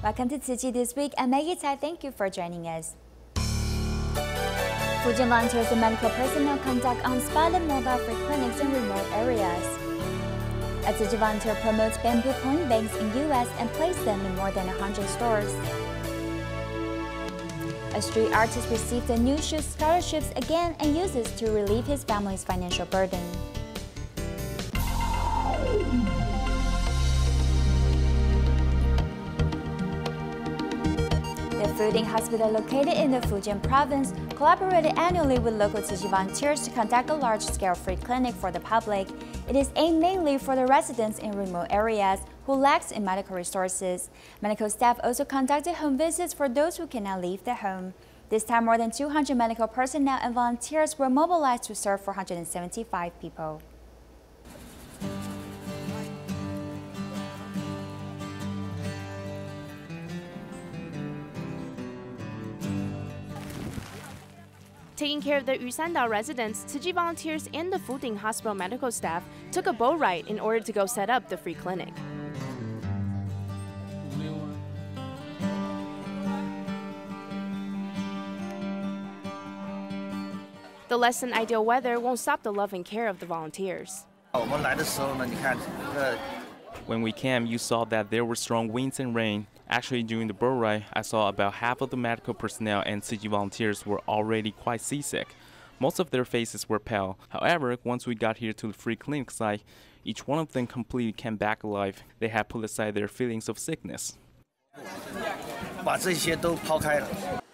Welcome to Tzu Chi This Week. I'm Maggie Tai. Thank you for joining us. Fujian volunteers and medical personnel conduct on-spot and mobile free clinics in remote areas. A Tzu Chi volunteer promotes bamboo coin banks in U.S. and places them in more than 100 stores. A street artist received the new shoe scholarships again and uses to relieve his family's financial burden. The Fuding Hospital, located in the Fujian province, collaborated annually with local Tzu Chi volunteers to conduct a large-scale free clinic for the public. It is aimed mainly for the residents in remote areas who lack in medical resources. Medical staff also conducted home visits for those who cannot leave their home. This time, more than 200 medical personnel and volunteers were mobilized to serve 475 people. Taking care of the Yusandao residents, Tzu Chi volunteers and the Fuding Hospital medical staff took a boat ride in order to go set up the free clinic. The less than ideal weather won't stop the love and care of the volunteers. When we came, you saw that there were strong winds and rain. Actually, during the boat ride, I saw about half of the medical personnel and Tzu Chi volunteers were already quite seasick. Most of their faces were pale. However, once we got here to the free clinic site, each one of them completely came back alive. They had put aside their feelings of sickness.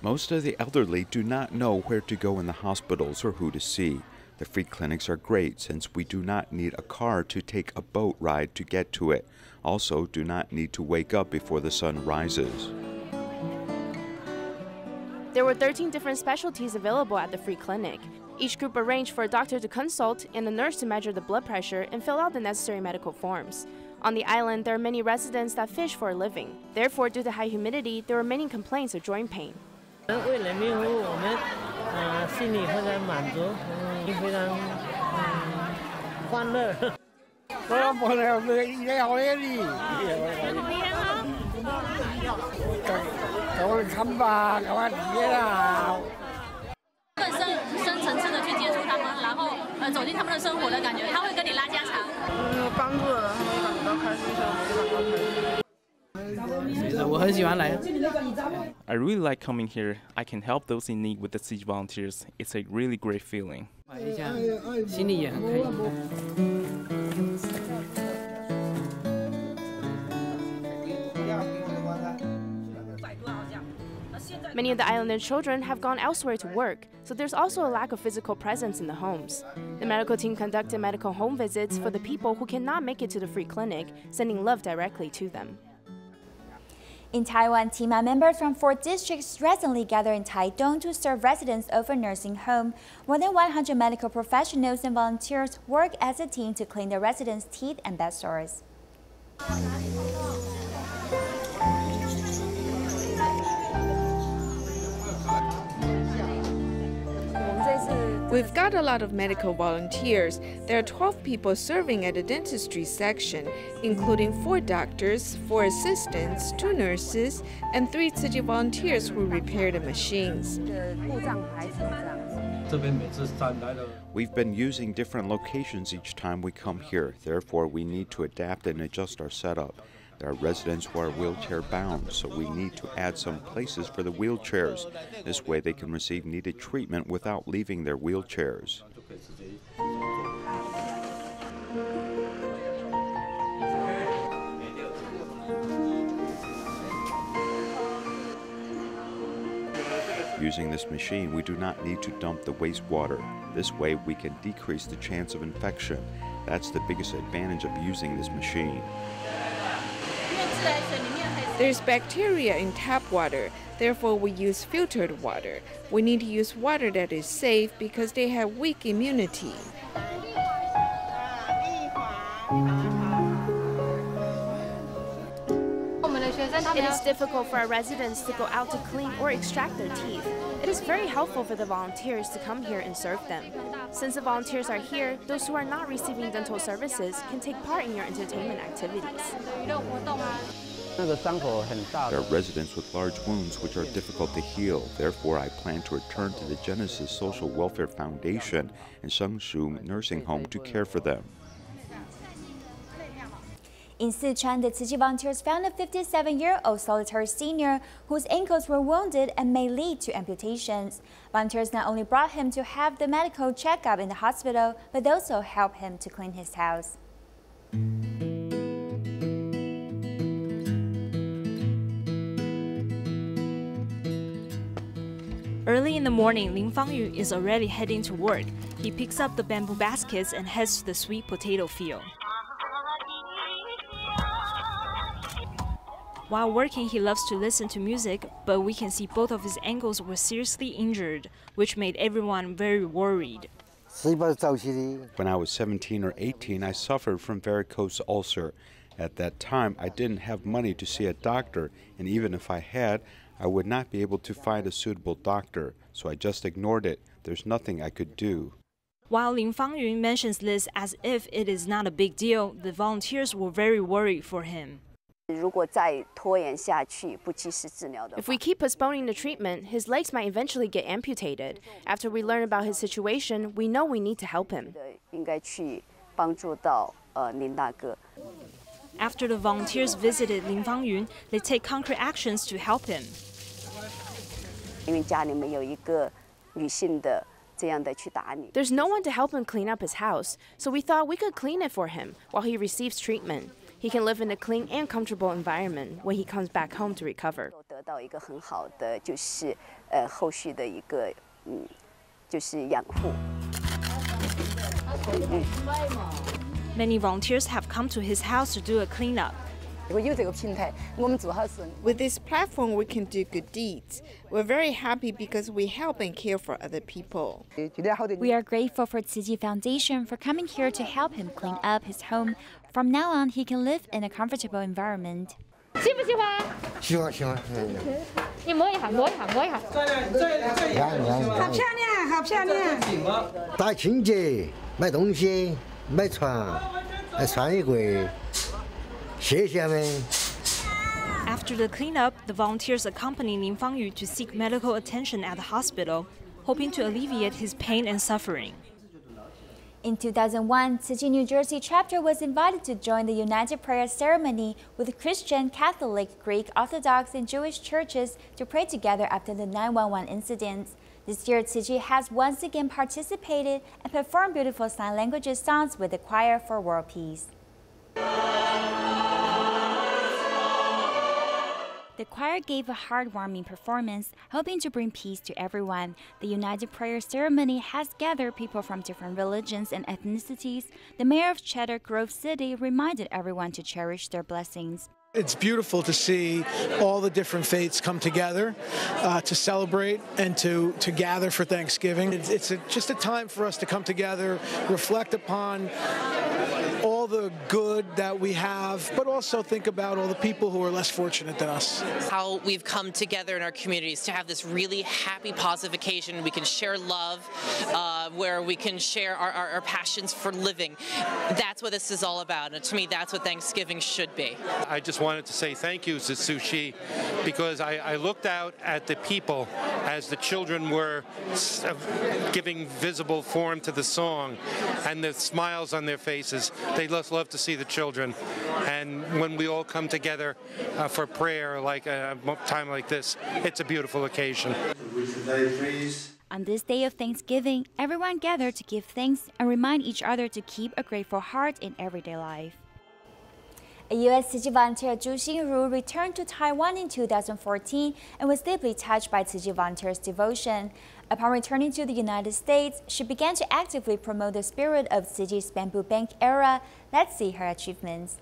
Most of the elderly do not know where to go in the hospitals or who to see. The free clinics are great since we do not need a car to take a boat ride to get to it. Also, do not need to wake up before the sun rises. There were 13 different specialties available at the free clinic. Each group arranged for a doctor to consult and a nurse to measure the blood pressure and fill out the necessary medical forms. On the island, there are many residents that fish for a living. Therefore, due to high humidity, there were many complaints of joint pain. I really like coming here. I can help those in need with the Tzu Chi volunteers. It's a really great feeling. Many of the island children have gone elsewhere to work, so there's also a lack of physical presence in the homes. The medical team conducted medical home visits for the people who cannot make it to the free clinic, sending love directly to them. In Taiwan, TIMA members from 4 districts recently gathered in Taidong to serve residents of a nursing home. More than 100 medical professionals and volunteers work as a team to clean the residents' teeth and bed sores. We've got a lot of medical volunteers. There are 12 people serving at the dentistry section, including 4 doctors, 4 assistants, 2 nurses, and 3 Tzu Chi volunteers who repair the machines. We've been using different locations each time we come here. Therefore, we need to adapt and adjust our setup. There are residents who are wheelchair bound, so we need to add some places for the wheelchairs. This way they can receive needed treatment without leaving their wheelchairs. Using this machine, we do not need to dump the wastewater. This way we can decrease the chance of infection. That's the biggest advantage of using this machine. There's bacteria in tap water, therefore we use filtered water. We need to use water that is safe because they have weak immunity. It is difficult for our residents to go out to clean or extract their teeth. It is very helpful for the volunteers to come here and serve them. Since the volunteers are here, those who are not receiving dental services can take part in your entertainment activities. There are residents with large wounds which are difficult to heal. Therefore, I plan to return to the Genesis Social Welfare Foundation and Shengshu Nursing Home to care for them. In Sichuan, the Tzu Chi volunteers found a 57-year-old solitary senior whose ankles were wounded and may lead to amputations. Volunteers not only brought him to have the medical checkup in the hospital, but also helped him to clean his house. Early in the morning, Lin Fangyu is already heading to work. He picks up the bamboo baskets and heads to the sweet potato field. While working, he loves to listen to music, but we can see both of his ankles were seriously injured, which made everyone very worried. When I was 17 or 18, I suffered from varicose ulcer. At that time, I didn't have money to see a doctor, and even if I had, I would not be able to find a suitable doctor, so I just ignored it. There's nothing I could do. While Lin Fangyun mentions this as if it is not a big deal, the volunteers were very worried for him. If we keep postponing the treatment, his legs might eventually get amputated. After we learn about his situation, we know we need to help him. After the volunteers visited Lin Fangyun, they take concrete actions to help him. There's no one to help him clean up his house, so we thought we could clean it for him while he receives treatment. He can live in a clean and comfortable environment when he comes back home to recover. Many volunteers have come to his house to do a cleanup. With this platform, we can do good deeds. We're very happy because we help and care for other people. We are grateful for Tzu Chi Foundation for coming here to help him clean up his home. From now on, he can live in a comfortable environment. 喜不喜欢？喜欢。你摸一下。好漂亮，好漂亮。大清洁，买东西，买床，还穿衣柜。谢谢们。 After the cleanup, the volunteers accompany Lin Fangyu to seek medical attention at the hospital, hoping to alleviate his pain and suffering. In 2001, Tzu Chi New Jersey chapter was invited to join the United Prayer ceremony with Christian, Catholic, Greek, Orthodox, and Jewish churches to pray together after the 9/11 incidents. This year, Tzu Chi has once again participated and performed beautiful sign languages songs with the Choir for World Peace. The choir gave a heartwarming performance, hoping to bring peace to everyone. The United Prayer ceremony has gathered people from different religions and ethnicities. The mayor of Cheddar Grove City reminded everyone to cherish their blessings. It's beautiful to see all the different faiths come together to celebrate and to gather for Thanksgiving. It's just a time for us to come together, reflect upon all the good that we have, but also think about all the people who are less fortunate than us. How we've come together in our communities to have this really happy, positive occasion. We can share love, where we can share our passions for living. That's what this is all about, and to me, that's what Thanksgiving should be. I just wanted to say thank you to Tzu Chi, because I looked out at the people as the children were giving visible form to the song, and the smiles on their faces. They just love to see the children, and when we all come together for prayer, like a time like this, it's a beautiful occasion. On this day of Thanksgiving, everyone gathered to give thanks and remind each other to keep a grateful heart in everyday life. A U.S. Tzu Chi volunteer, Zhu Xingru, returned to Taiwan in 2014 and was deeply touched by Tzu Chi volunteers' devotion. Upon returning to the United States, she began to actively promote the spirit of Tzu Chi's bamboo bank era. Let's see her achievements.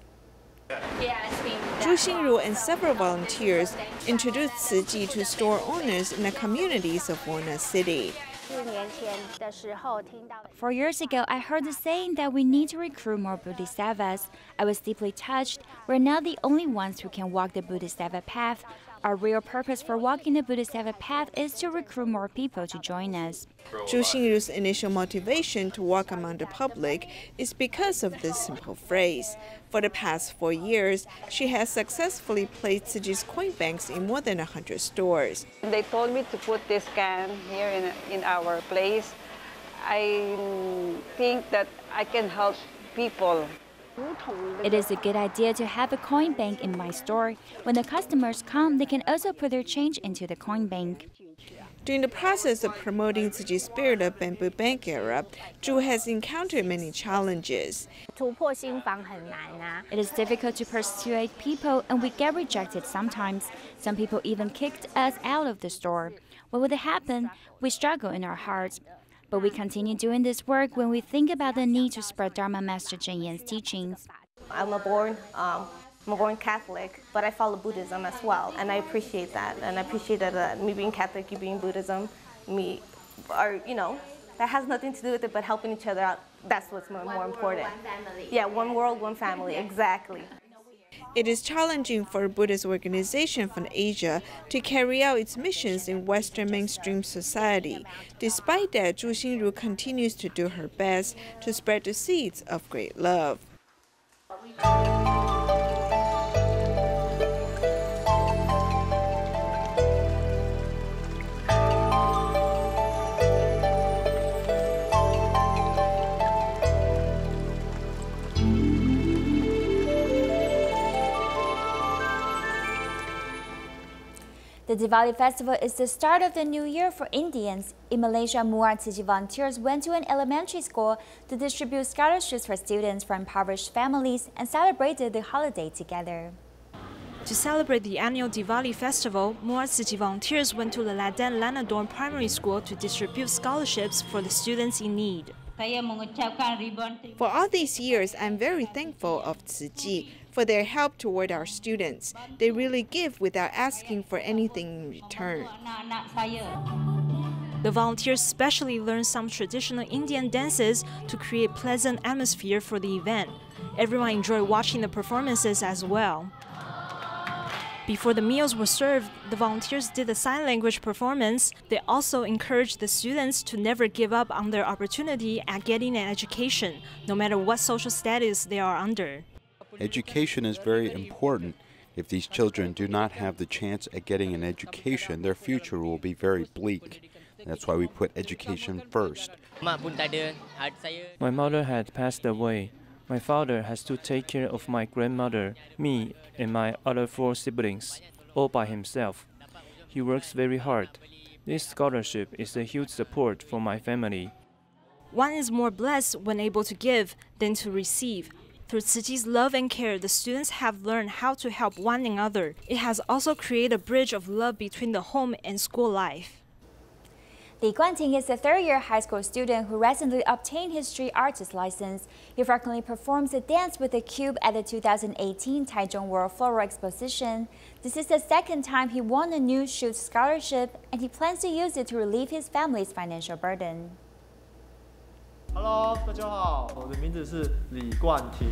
Zhu Xingru and several volunteers introduced Tzu Chi to store owners in the communities of Wona City. 4 years ago, I heard the saying that we need to recruit more Bodhisattvas. I was deeply touched. We're now the only ones who can walk the Bodhisattva path. Our real purpose for walking the Bodhisattva path is to recruit more people to join us. Zhu Xingru's initial motivation to walk among the public is because of this simple phrase. For the past 4 years, she has successfully placed Tzu Chi's coin banks in more than 100 stores. They told me to put this can here in our place. I think that I can help people. It is a good idea to have a coin bank in my store. When the customers come, they can also put their change into the coin bank. During the process of promoting Tzu Chi's spirit of bamboo bank era, Zhu has encountered many challenges. It is difficult to persuade people, and we get rejected sometimes. Some people even kicked us out of the store. What would happen? We struggle in our hearts. But we continue doing this work when we think about the need to spread Dharma Master Cheng Yen's teachings. I'm a born Catholic, but I follow Buddhism as well, and I appreciate that. And I appreciate that me being Catholic, you being Buddhism, that has nothing to do with it, but helping each other out. That's what's more important. Yeah, one world, one family, exactly. It is challenging for a Buddhist organization from Asia to carry out its missions in Western mainstream society. Despite that, Zhu Xingru continues to do her best to spread the seeds of great love. The Diwali festival is the start of the new year for Indians. In Malaysia, Muar Tzu Chi volunteers went to an elementary school to distribute scholarships for students from impoverished families and celebrated the holiday together. To celebrate the annual Diwali festival, Muar Tzu Chi volunteers went to the Ladan Lanadorn Primary School to distribute scholarships for the students in need. For all these years, I'm very thankful of Tzu Chi for their help toward our students. They really give without asking for anything in return. The volunteers specially learned some traditional Indian dances to create pleasant atmosphere for the event. Everyone enjoyed watching the performances as well. Before the meals were served, the volunteers did a sign language performance. They also encouraged the students to never give up on their opportunity at getting an education, no matter what social status they are under. Education is very important. If these children do not have the chance at getting an education, their future will be very bleak. That's why we put education first. My mother had passed away. My father has to take care of my grandmother, me, and my other 4 siblings, all by himself. He works very hard. This scholarship is a huge support for my family. One is more blessed when able to give than to receive. Through Tzu Chi's love and care, the students have learned how to help one another. It has also created a bridge of love between the home and school life. Li Guanting is a third-year high school student who recently obtained his street artist license. He frequently performs a dance with a cube at the 2018 Taichung World Floral Exposition. This is the second time he won a new shoot scholarship, and he plans to use it to relieve his family's financial burden. Hello， 大家好，我的名字是李冠廷。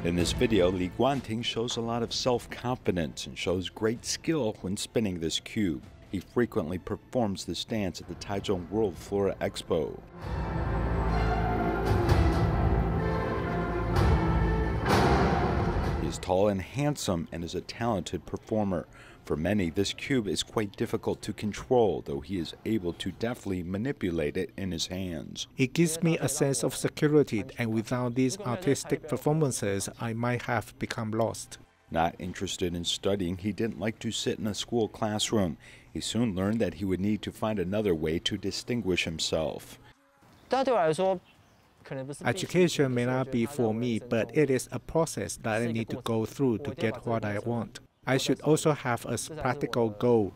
In this video, Li Guanting shows a lot of self-confidence and shows great skill when spinning this cube. He frequently performs this dance at the Taichung World Flora Expo. He is tall and handsome and is a talented performer. For many, this cube is quite difficult to control, though he is able to deftly manipulate it in his hands. It gives me a sense of security, and without these artistic performances, I might have become lost. Not interested in studying, he didn't like to sit in a school classroom. He soon learned that he would need to find another way to distinguish himself. Education may not be for me, but it is a process that I need to go through to get what I want. I should also have a practical goal.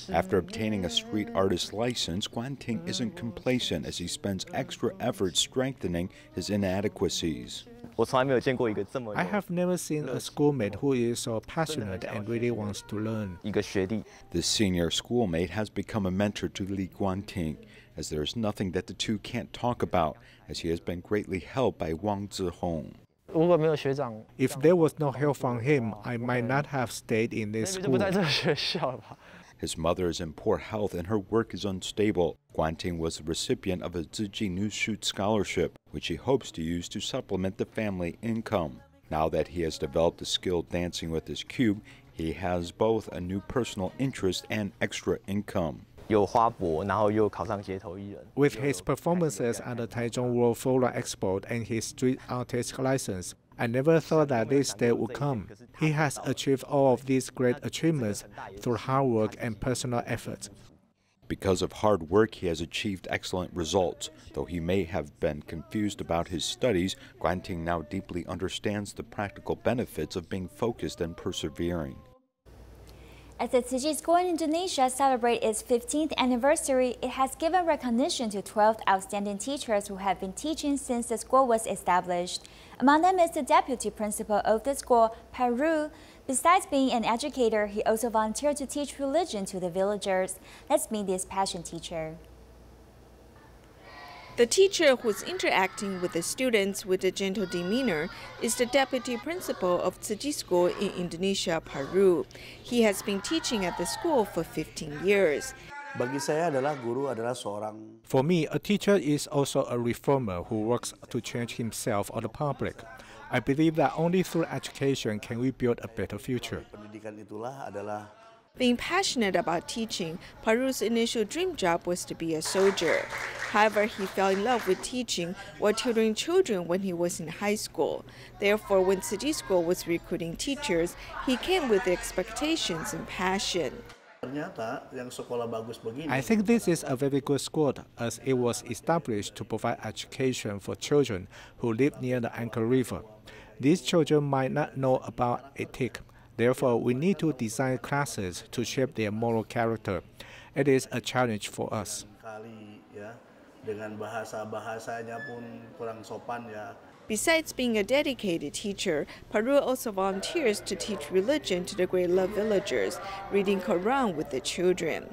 After obtaining a street artist license, Guanting isn't complacent as he spends extra effort strengthening his inadequacies. I have never seen a schoolmate who is so passionate and really wants to learn. This senior schoolmate has become a mentor to Li Guanting. as there is nothing that the two can't talk about, as he has been greatly helped by Wang Zihong. If there was no help from him, I might not have stayed in this school. His mother is in poor health and her work is unstable. Guanting was the recipient of a Ziji Newshoot scholarship, which he hopes to use to supplement the family income. Now that he has developed a skill dancing with his cube, he has both a new personal interest and extra income. With his performances at the Taichung World Flora Expo and his street artist license, I never thought that this day would come. He has achieved all of these great achievements through hard work and personal effort. Because of hard work, he has achieved excellent results. Though he may have been confused about his studies, Guanting now deeply understands the practical benefits of being focused and persevering. As the Tzu Chi School in Indonesia celebrates its 15th anniversary, it has given recognition to 12 outstanding teachers who have been teaching since the school was established. Among them is the deputy principal of the school, Paru. Besides being an educator, he also volunteered to teach religion to the villagers. Let's meet this passion teacher. The teacher who's interacting with the students with a gentle demeanor is the deputy principal of Tzu Chi School in Indonesia, Paru. He has been teaching at the school for 15 years. For me, a teacher is also a reformer who works to change himself or the public. I believe that only through education can we build a better future. Being passionate about teaching, Paru's initial dream job was to be a soldier. However, he fell in love with teaching while tutoring children when he was in high school. Therefore, when Tzu Chi School was recruiting teachers, he came with expectations and passion. I think this is a very good school, as it was established to provide education for children who live near the Anchor River. These children might not know about ethics. Therefore, we need to design classes to shape their moral character. It is a challenge for us. Besides being a dedicated teacher, Paru also volunteers to teach religion to the Great Love villagers, reading Quran with the children.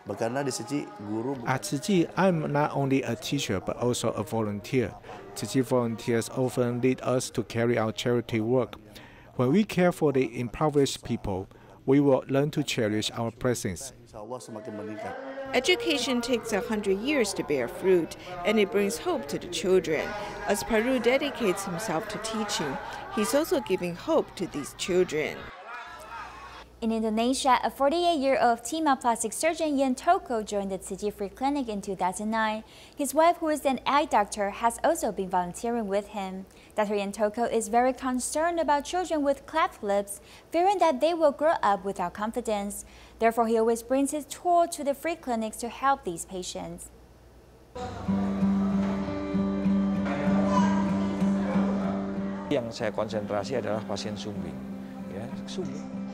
At Tzu Chi, I'm not only a teacher but also a volunteer. Tzu Chi volunteers often lead us to carry out charity work. When we care for the impoverished people, we will learn to cherish our presence. Education takes 100 years to bear fruit, and it brings hope to the children. As Paru dedicates himself to teaching, he's also giving hope to these children. In Indonesia, a 48-year-old Timah plastic surgeon Yen Toko joined the Tzu Chi Free Clinic in 2009. His wife, who is an eye doctor, has also been volunteering with him. Dr. Yen Toko is very concerned about children with cleft lips, fearing that they will grow up without confidence. Therefore, he always brings his tool to the free clinics to help these patients. Yang saya konsentrasi adalah pasien sumbing.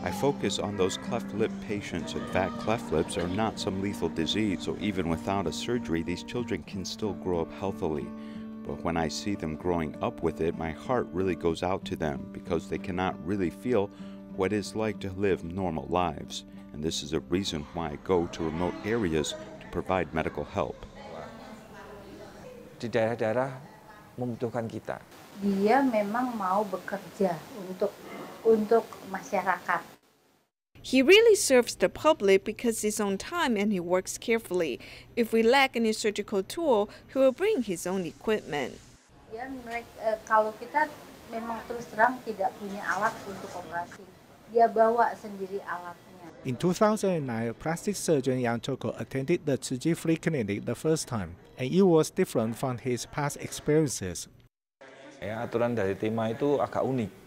I focus on those cleft lip patients. In fact, cleft lips are not some lethal disease, so even without a surgery, these children can still grow up healthily. But when I see them growing up with it, my heart really goes out to them because they cannot really feel what it's like to live normal lives. And this is a reason why I go to remote areas to provide medical help. Di daerah-daerah membutuhkan kita. Dia memang mau bekerja untuk masyarakat. He really serves the public because he's on time and he works carefully. If we lack any surgical tool, he will bring his own equipment. Kalau kita memang terus terang tidak punya alat untuk operasi, dia bawa sendiri alatnya. In 2009, plastic surgeon Yang Toko attended the Tzu Chi Free Clinic the first time, and it was different from his past experiences. Aturan dari Timah itu agak unik.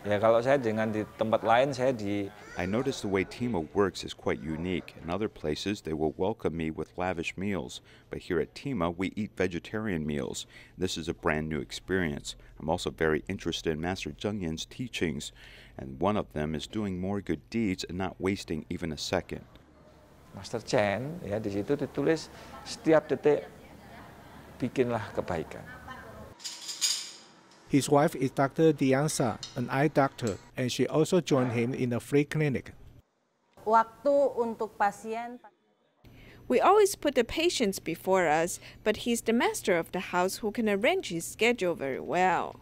Kalau saya dengan di tempat lain saya di. I noticed the way Timah works is quite unique. In other places, they will welcome me with lavish meals, but here at Timah, we eat vegetarian meals. This is a brand new experience. I'm also very interested in Master Zheng Yan's teachings, and one of them is doing more good deeds and not wasting even a second. Master Chen, di situ ditulis setiap detik bikinlah kebaikan. His wife is Dr. Diansa, an eye doctor, and she also joined him in the free clinic. Waktu untuk pasien. We always put the patients before us, but he's the master of the house who can arrange his schedule very well.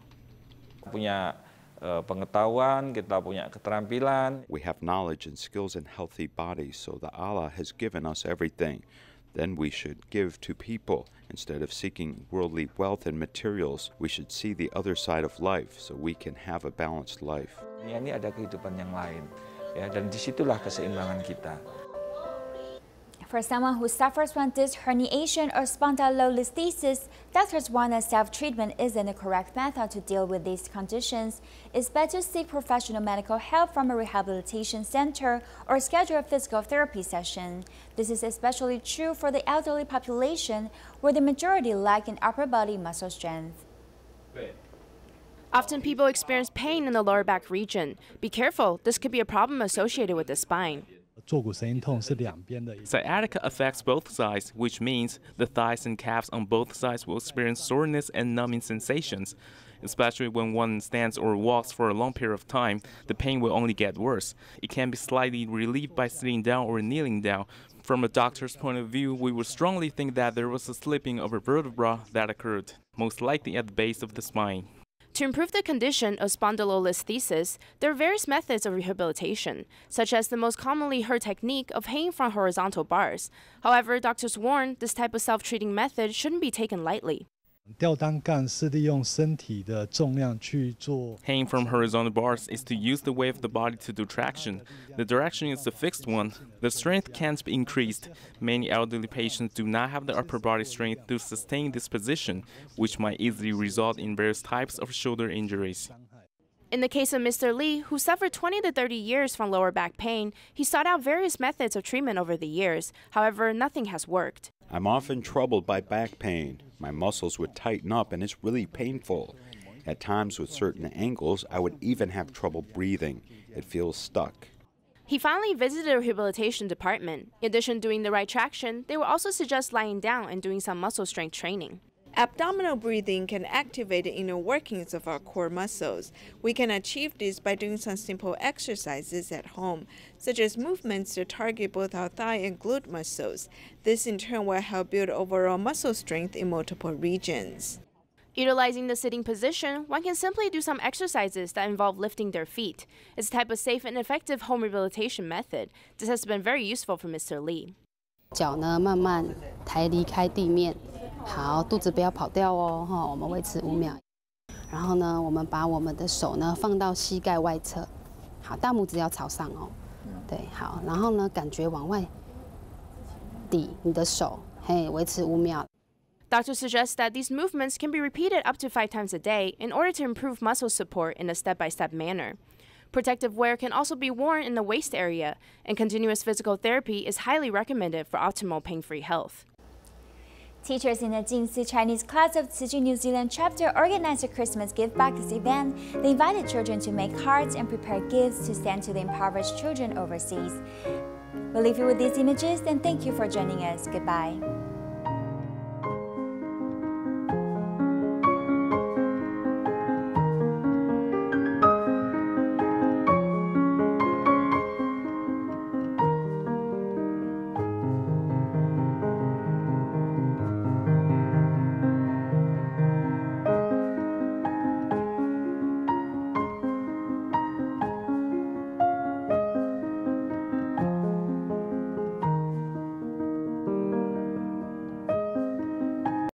Punya pengetahuan, kita punya keterampilan. We have knowledge and skills and healthy bodies, so the Allah has given us everything. Then we should give to people. Instead of seeking worldly wealth and materials, we should see the other side of life so we can have a balanced life. Ini ada kehidupan yang lain, ya, dan disitulah keseimbangan kita. For someone who suffers from disc herniation or spondylolisthesis, doctors warn that self-treatment isn't the correct method to deal with these conditions. It's better to seek professional medical help from a rehabilitation center or schedule a physical therapy session. This is especially true for the elderly population, where the majority lack in upper body muscle strength. Often people experience pain in the lower back region. Be careful, this could be a problem associated with the spine. Sciatica affects both sides, which means the thighs and calves on both sides will experience soreness and numbing sensations. Especially when one stands or walks for a long period of time, the pain will only get worse. It can be slightly relieved by sitting down or kneeling down. From a doctor's point of view, we would strongly think that there was a slipping of a vertebra that occurred, most likely at the base of the spine. To improve the condition of spondylolisthesis, there are various methods of rehabilitation, such as the most commonly heard technique of hanging from horizontal bars. However, doctors warn this type of self-treating method shouldn't be taken lightly. Hanging from horizontal bars is to use the weight of the body to do traction. The direction is the fixed one. The strength can't be increased. Many elderly patients do not have the upper body strength to sustain this position, which might easily result in various types of shoulder injuries. In the case of Mr. Lee, who suffered 20 to 30 years from lower back pain, he sought out various methods of treatment over the years. However, nothing has worked. I'm often troubled by back pain. My muscles would tighten up and it's really painful. At times with certain angles, I would even have trouble breathing. It feels stuck. He finally visited a rehabilitation department. In addition to doing the right traction, they will also suggest lying down and doing some muscle strength training. Abdominal breathing can activate the inner workings of our core muscles. We can achieve this by doing some simple exercises at home, such as movements to target both our thigh and glute muscles. This in turn will help build overall muscle strength in multiple regions. Utilizing the sitting position, one can simply do some exercises that involve lifting their feet. It's a type of safe and effective home rehabilitation method. This has been very useful for Mr. Lee. 脚呢慢慢抬离开地面，好，肚子不要跑掉哦，哈，我们维持5秒。然后呢，我们把我们的手呢放到膝盖外侧，好，大拇指要朝上哦，对，好，然后呢，感觉往外抵你的手，嘿，维持5秒。 Doctor suggests that these movements can be repeated up to 5 times a day in order to improve muscle support in a step-by-step manner. Protective wear can also be worn in the waist area, and continuous physical therapy is highly recommended for optimal pain-free health. Teachers in the Jingsi Chinese class of Tzu Chi New Zealand chapter organized a Christmas gift box event. They invited children to make cards and prepare gifts to send to the impoverished children overseas. We'll leave you with these images, and thank you for joining us. Goodbye.